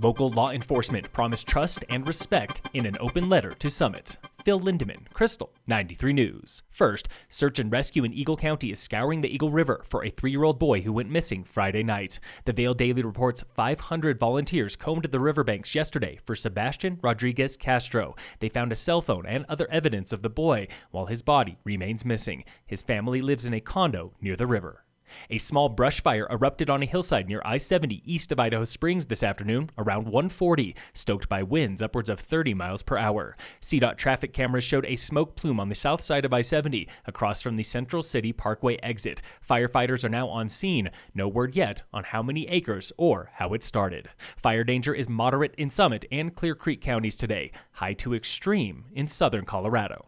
Local law enforcement promised trust and respect in an open letter to Summit. Phil Lindeman, Krystal, 93 News. First, search and rescue in Eagle County is scouring the Eagle River for a 3-year-old boy who went missing Friday night. The Vail Daily reports 500 volunteers combed the riverbanks yesterday for Sebastian Rodriguez Castro. They found a cell phone and other evidence of the boy, while his body remains missing. His family lives in a condo near the river. A small brush fire erupted on a hillside near I-70 east of Idaho Springs this afternoon around 1:40, stoked by winds upwards of 30 miles per hour. CDOT traffic cameras showed a smoke plume on the south side of I-70 across from the Central City Parkway exit. Firefighters are now on scene. No word yet on how many acres or how it started. Fire danger is moderate in Summit and Clear Creek counties today, high to extreme in southern Colorado.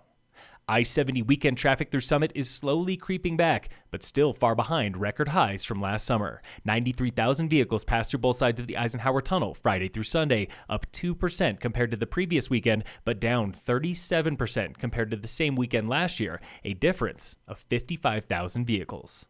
I-70 weekend traffic through Summit is slowly creeping back, but still far behind record highs from last summer. 93,000 vehicles passed through both sides of the Eisenhower Tunnel Friday through Sunday, up 2% compared to the previous weekend, but down 37% compared to the same weekend last year, a difference of 55,000 vehicles.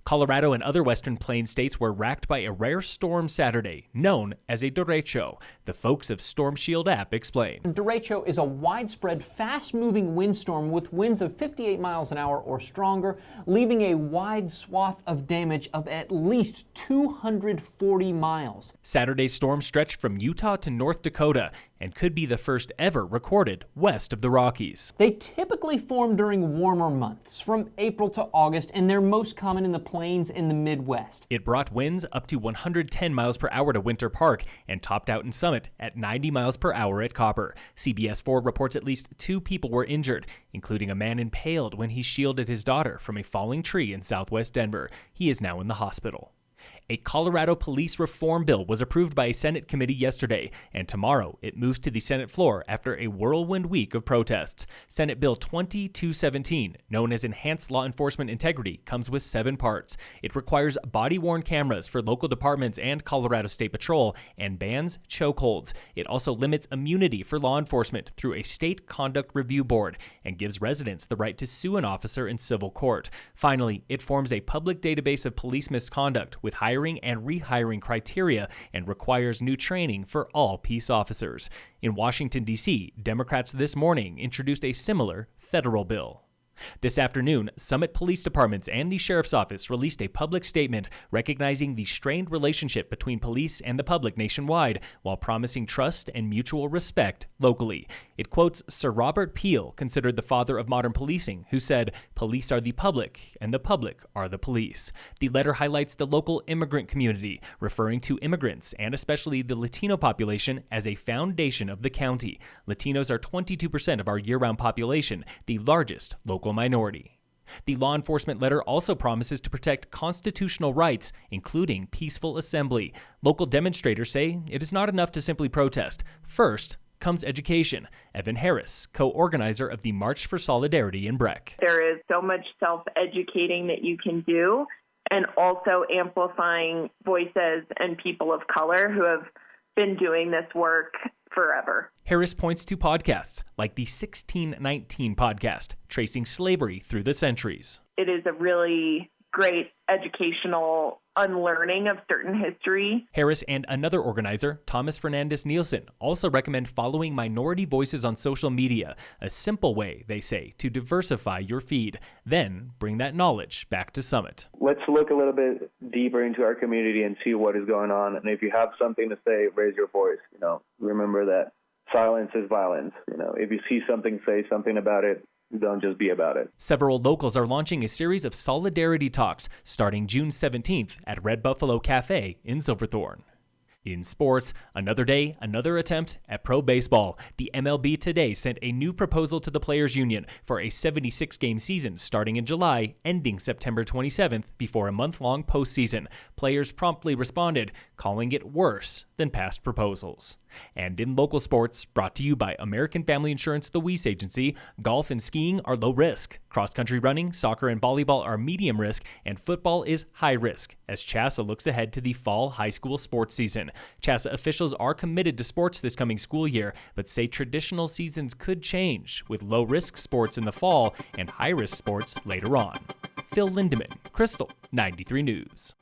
Colorado and other Western Plains states were racked by a rare storm Saturday, known as a derecho. The folks of Storm Shield app explain. Derecho is a widespread, fast-moving windstorm with winds of 58 miles an hour or stronger, leaving a wide swath of damage of at least 240 miles. Saturday's storm stretched from Utah to North Dakota and could be the first ever recorded west of the Rockies. They typically form during warmer months, from April to August, and they're most common in the plains in the Midwest. It brought winds up to 110 miles per hour to Winter Park and topped out in Summit at 90 miles per hour at Copper. CBS 4 reports at least 2 people were injured, including a man impaled when he shielded his daughter from a falling tree in southwest Denver. He is now in the hospital. A Colorado police reform bill was approved by a Senate committee yesterday, and tomorrow it moves to the Senate floor after a whirlwind week of protests. Senate Bill 2217, known as Enhanced Law Enforcement Integrity, comes with 7 parts. It requires body-worn cameras for local departments and Colorado State Patrol and bans chokeholds. It also limits immunity for law enforcement through a state conduct review board and gives residents the right to sue an officer in civil court. Finally, it forms a public database of police misconduct with hiring and rehiring criteria and requires new training for all peace officers. In Washington, D.C., Democrats this morning introduced a similar federal bill. This afternoon, Summit Police Departments and the Sheriff's Office released a public statement recognizing the strained relationship between police and the public nationwide while promising trust and mutual respect locally. It quotes Sir Robert Peel, considered the father of modern policing, who said, "Police are the public and the public are the police." The letter highlights the local immigrant community, referring to immigrants and especially the Latino population as a foundation of the county. Latinos are 22% of our year-round population, the largest local minority. The law enforcement letter also promises to protect constitutional rights, including peaceful assembly. Local demonstrators say it is not enough to simply protest. First comes education. Evan Harris, co-organizer of the March for Solidarity in Breck. There is so much self-educating that you can do, and also amplifying voices and people of color who have been doing this work forever. Harris points to podcasts like the 1619 podcast, tracing slavery through the centuries. It is a really great educational unlearning of certain history. Harris and another organizer, Thomas Fernandez Nielsen, also recommend following minority voices on social media, a simple way, they say, to diversify your feed. Then bring that knowledge back to Summit. Let's look a little bit deeper into our community and see what is going on. And if you have something to say, raise your voice. Remember that silence is violence. If you see something, say something about it. Don't just be about it. Several locals are launching a series of solidarity talks starting June 17th at Red Buffalo Cafe in Silverthorne. In sports, another day, another attempt at pro baseball. The MLB today sent a new proposal to the Players Union for a 76-game season starting in July, ending September 27th before a month-long postseason. Players promptly responded, calling it worse than past proposals. And in local sports, brought to you by American Family Insurance, the Weiss Agency, golf and skiing are low risk. Cross-country running, soccer, and volleyball are medium risk, and football is high risk, as CHSAA looks ahead to the fall high school sports season. CHSAA officials are committed to sports this coming school year, but say traditional seasons could change, with low-risk sports in the fall and high-risk sports later on. Phil Lindeman, Krystal, 93 News.